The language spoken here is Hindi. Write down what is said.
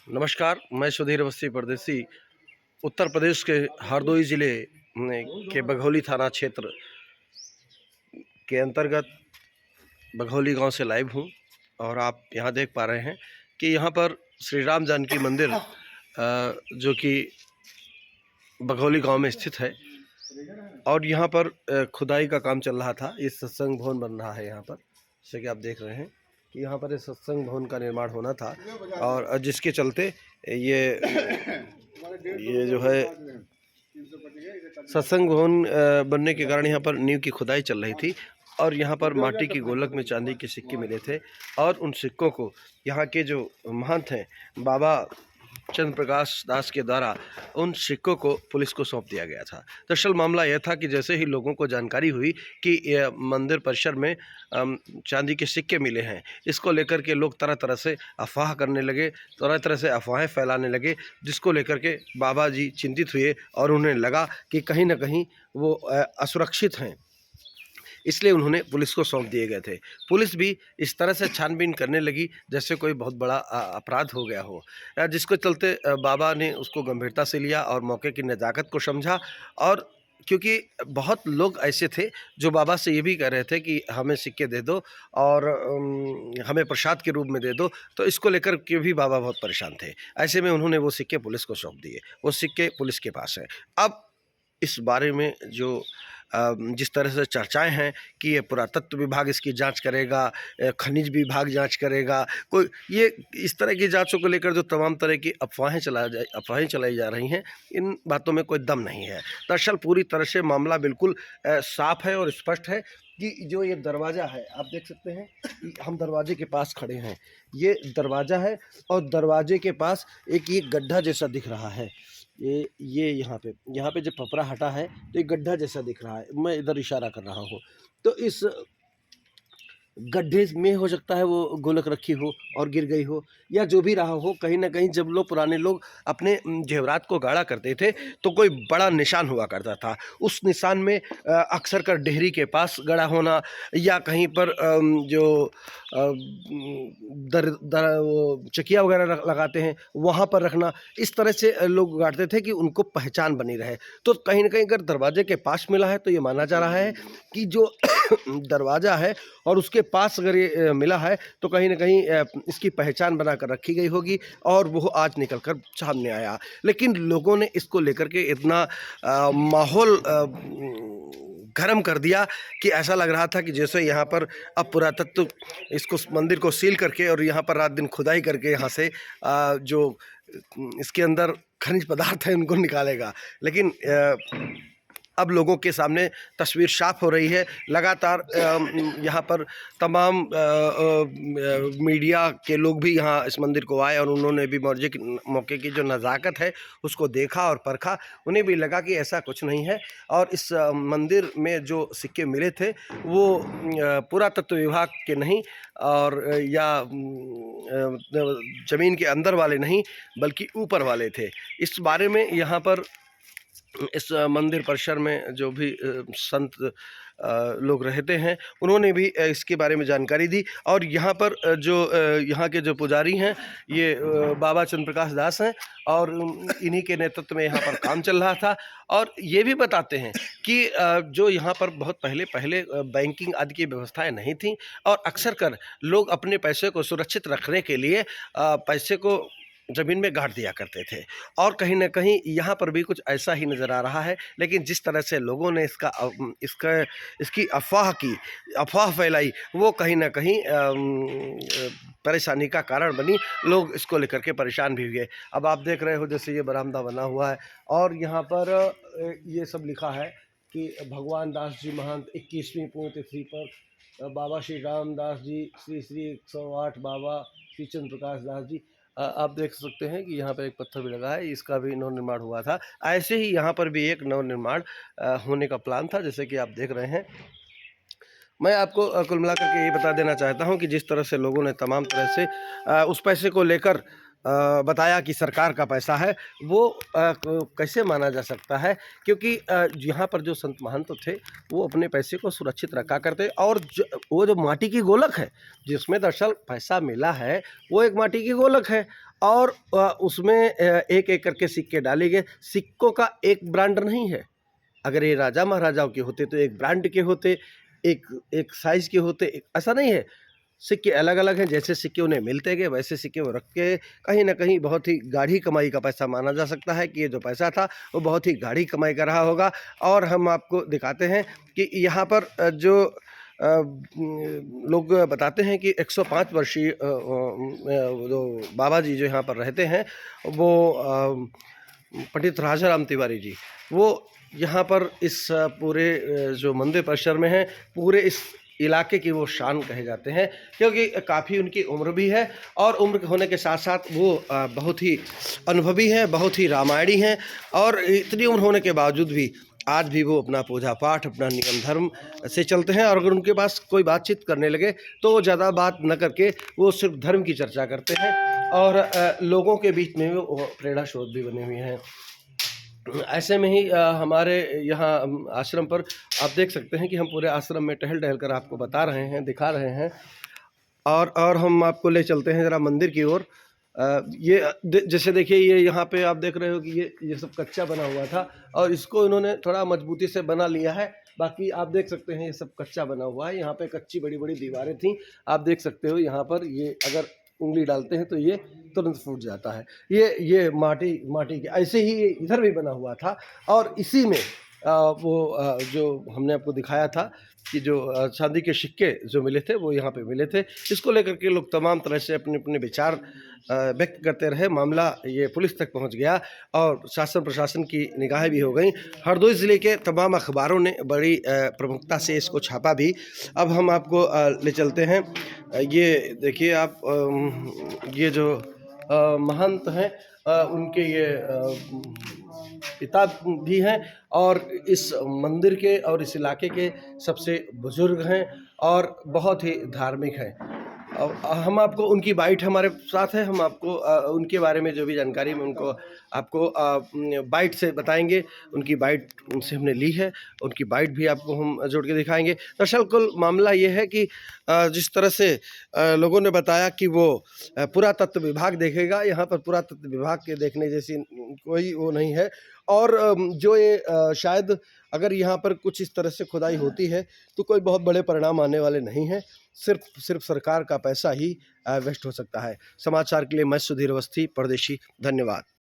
नमस्कार, मैं सुधीर अवस्थी परदेसी उत्तर प्रदेश के हरदोई ज़िले के बघौली थाना क्षेत्र के अंतर्गत बघौली गांव से लाइव हूं। और आप यहां देख पा रहे हैं कि यहां पर श्री राम जानकी मंदिर जो कि बघौली गांव में स्थित है और यहां पर खुदाई का काम चल रहा था। ये सत्संग भवन बन रहा है यहां पर, जैसे कि आप देख रहे हैं कि यहाँ पर इस सत्संग भवन का निर्माण होना था और जिसके चलते ये जो है सत्संग भवन बनने के कारण यहाँ पर नींव की खुदाई चल रही थी और यहाँ पर माटी की गोलक में चांदी के सिक्के मिले थे और उन सिक्कों को यहाँ के जो महंत हैं बाबा चंद्र प्रकाश दास के द्वारा उन सिक्कों को पुलिस को सौंप दिया गया था। दरअसल मामला यह था कि जैसे ही लोगों को जानकारी हुई कि मंदिर परिसर में चांदी के सिक्के मिले हैं, इसको लेकर के लोग तरह तरह से अफवाह करने लगे, तरह तरह से अफवाहें फैलाने लगे, जिसको लेकर के बाबा जी चिंतित हुए और उन्हें लगा कि कहीं ना कहीं वो असुरक्षित हैं, इसलिए उन्होंने पुलिस को सौंप दिए गए थे। पुलिस भी इस तरह से छानबीन करने लगी जैसे कोई बहुत बड़ा अपराध हो गया हो, जिसको चलते बाबा ने उसको गंभीरता से लिया और मौके की नज़ाकत को समझा। और क्योंकि बहुत लोग ऐसे थे जो बाबा से ये भी कह रहे थे कि हमें सिक्के दे दो और हमें प्रसाद के रूप में दे दो, तो इसको लेकर के भी बाबा बहुत परेशान थे। ऐसे में उन्होंने वो सिक्के पुलिस को सौंप दिए। वो सिक्के पुलिस के पास हैं। अब इस बारे में जो जिस तरह से चर्चाएं हैं कि ये पुरातत्व विभाग इसकी जांच करेगा, खनिज विभाग जांच करेगा, कोई ये इस तरह की जांचों को लेकर जो तमाम तरह की अफवाहें चलाई जा रही हैं, इन बातों में कोई दम नहीं है। दरअसल पूरी तरह से मामला बिल्कुल साफ है और स्पष्ट है कि जो ये दरवाज़ा है, आप देख सकते हैं कि हम दरवाजे के पास खड़े हैं। ये दरवाज़ा है और दरवाजे के पास एक ये गड्ढा जैसा दिख रहा है। ये यहाँ पे जब पपरा हटा है तो एक गड्ढा जैसा दिख रहा है। मैं इधर इशारा कर रहा हूँ, तो इस गड्ढे में हो सकता है वो गोलक रखी हो और गिर गई हो, या जो भी रहा हो। कहीं ना कहीं जब पुराने लोग अपने जेवरात को गाड़ा करते थे तो कोई बड़ा निशान हुआ करता था। उस निशान में अक्सर कर डेहरी के पास गड़ा होना या कहीं पर जो वो चकिया वगैरह लगाते हैं वहाँ पर रखना, इस तरह से लोग गाड़ते थे कि उनको पहचान बनी रहे। तो कहीं ना कहीं अगर दरवाजे के पास मिला है तो ये माना जा रहा है कि जो दरवाज़ा है और उसके पास अगर ये मिला है तो कहीं न कहीं इसकी पहचान बनाकर रखी गई होगी और वो आज निकल कर सामने आया। लेकिन लोगों ने इसको लेकर के इतना माहौल गर्म कर दिया कि ऐसा लग रहा था कि जैसे यहाँ पर अब पुरातत्व इसको मंदिर को सील करके और यहाँ पर रात दिन खुदाई करके यहाँ से जो इसके अंदर खनिज पदार्थ है उनको निकालेगा। लेकिन अब लोगों के सामने तस्वीर साफ हो रही है। लगातार यहाँ पर तमाम मीडिया के लोग भी यहाँ इस मंदिर को आए और उन्होंने भी मौके की जो नज़ाकत है उसको देखा और परखा। उन्हें भी लगा कि ऐसा कुछ नहीं है और इस मंदिर में जो सिक्के मिले थे वो पुरातत्व विभाग के नहीं और या ज़मीन के अंदर वाले नहीं बल्कि ऊपर वाले थे। इस बारे में यहाँ पर इस मंदिर परिसर में जो भी संत लोग रहते हैं उन्होंने भी इसके बारे में जानकारी दी। और यहाँ पर जो यहाँ के जो पुजारी हैं ये बाबा चंद्र प्रकाश दास हैं और इन्हीं के नेतृत्व में यहाँ पर काम चल रहा था। और ये भी बताते हैं कि जो यहाँ पर बहुत पहले बैंकिंग आदि की व्यवस्थाएं नहीं थी और अक्सर कर लोग अपने पैसे को सुरक्षित रखने के लिए पैसे को ज़मीन में गाड़ दिया करते थे। और कहीं ना कहीं यहाँ पर भी कुछ ऐसा ही नज़र आ रहा है। लेकिन जिस तरह से लोगों ने इसकी अफवाह फैलाई वो कहीं ना कहीं परेशानी का कारण बनी। लोग इसको लेकर के परेशान भी हुए। अब आप देख रहे हो जैसे ये बरामदा बना हुआ है और यहाँ पर ये सब लिखा है कि भगवान दास जी महंत 21वीं पुण्यतिथि पर बाबा श्री रामदास जी श्री श्री 108 बाबा श्री चंद्र प्रकाश दास जी। आप देख सकते हैं कि यहाँ पे एक पत्थर भी लगा है, इसका भी नवनिर्माण हुआ था। ऐसे ही यहाँ पर भी एक नवनिर्माण होने का प्लान था, जैसे कि आप देख रहे हैं। मैं आपको कुल मिलाकर के ये बता देना चाहता हूँ कि जिस तरह से लोगों ने तमाम तरह से उस पैसे को लेकर बताया कि सरकार का पैसा है, वो कैसे माना जा सकता है? क्योंकि यहाँ पर जो संत महंत थे वो अपने पैसे को सुरक्षित रखा करते और वो जो माटी की गोलक है जिसमें दरअसल पैसा मिला है वो एक माटी की गोलक है और उसमें एक एक करके सिक्के डाले गए। सिक्कों का एक ब्रांड नहीं है। अगर ये राजा महाराजाओं के होते तो एक ब्रांड के होते, एक एक साइज़ के होते, ऐसा नहीं है। सिक्के अलग-अलग हैं, जैसे सिक्के उन्हें मिलते गए वैसे सिक्के वो रख के कहीं न कहीं बहुत ही गाढ़ी कमाई का पैसा माना जा सकता है कि ये जो पैसा था वो बहुत ही गाढ़ी कमाई का रहा होगा। और हम आपको दिखाते हैं कि यहाँ पर जो लोग बताते हैं कि 105 वर्षीय जो बाबा जी जो यहाँ पर रहते हैं वो पंडित राजाराम तिवारी जी, वो यहाँ पर इस पूरे जो मंदिर परिसर में हैं, पूरे इस इलाके की वो शान कहे जाते हैं, क्योंकि काफ़ी उनकी उम्र भी है और उम्र होने के साथ साथ वो बहुत ही अनुभवी हैं, बहुत ही रामायणी हैं। और इतनी उम्र होने के बावजूद भी आज भी वो अपना पूजा पाठ, अपना नियम धर्म से चलते हैं। और अगर उनके पास कोई बातचीत करने लगे तो वो ज़्यादा बात न करके वो सिर्फ धर्म की चर्चा करते हैं और लोगों के बीच में वो प्रेरणा स्रोत भी बने हुए हैं। ऐसे में ही हमारे यहाँ आश्रम पर आप देख सकते हैं कि हम पूरे आश्रम में टहल कर आपको बता रहे हैं, दिखा रहे हैं। और हम आपको ले चलते हैं ज़रा मंदिर की ओर। जैसे देखिए, ये यहाँ पे आप देख रहे हो कि ये सब कच्चा बना हुआ था और इसको इन्होंने थोड़ा मजबूती से बना लिया है। बाकी आप देख सकते हैं ये सब कच्चा बना हुआ है। यहाँ पे कच्ची बड़ी-बड़ी दीवारें थीं। आप देख सकते हो यहाँ पर ये अगर उँगली डालते हैं तो ये तुरंत फूट जाता है। ये माटी के ऐसे ही ये इधर भी बना हुआ था और इसी में जो हमने आपको दिखाया था कि जो चांदी के सिक्के जो मिले थे वो यहाँ पे मिले थे। इसको लेकर के लोग तमाम तरह से अपने विचार व्यक्त करते रहे। मामला ये पुलिस तक पहुँच गया और शासन प्रशासन की निगाहें भी हो गई। हरदोई ज़िले के तमाम अखबारों ने बड़ी प्रमुखता से इसको छापा भी। अब हम आपको ले चलते हैं। ये देखिए आप, ये जो महंत हैं उनके ये पिता भी हैं और इस मंदिर के और इस इलाके के सबसे बुजुर्ग हैं और बहुत ही धार्मिक हैं। अब हम आपको उनकी बाइट हमारे साथ है, हम आपको उनके बारे में जो भी जानकारी मैं उनको आपको बाइट से बताएंगे। उनकी बाइट उनसे हमने ली है, उनकी बाइट भी आपको हम जोड़ के दिखाएंगे। दरअसल कुल मामला ये है कि जिस तरह से लोगों ने बताया कि वो पुरातत्व विभाग देखेगा, यहाँ पर पुरातत्व विभाग के देखने जैसी कोई वो नहीं है। और जो ये शायद अगर यहाँ पर कुछ इस तरह से खुदाई होती है तो कोई बहुत बड़े परिणाम आने वाले नहीं हैं। सिर्फ सरकार का पैसा ही वेस्ट हो सकता है। समाचार के लिए मैं सुधीर अवस्थी, परदेशी। धन्यवाद।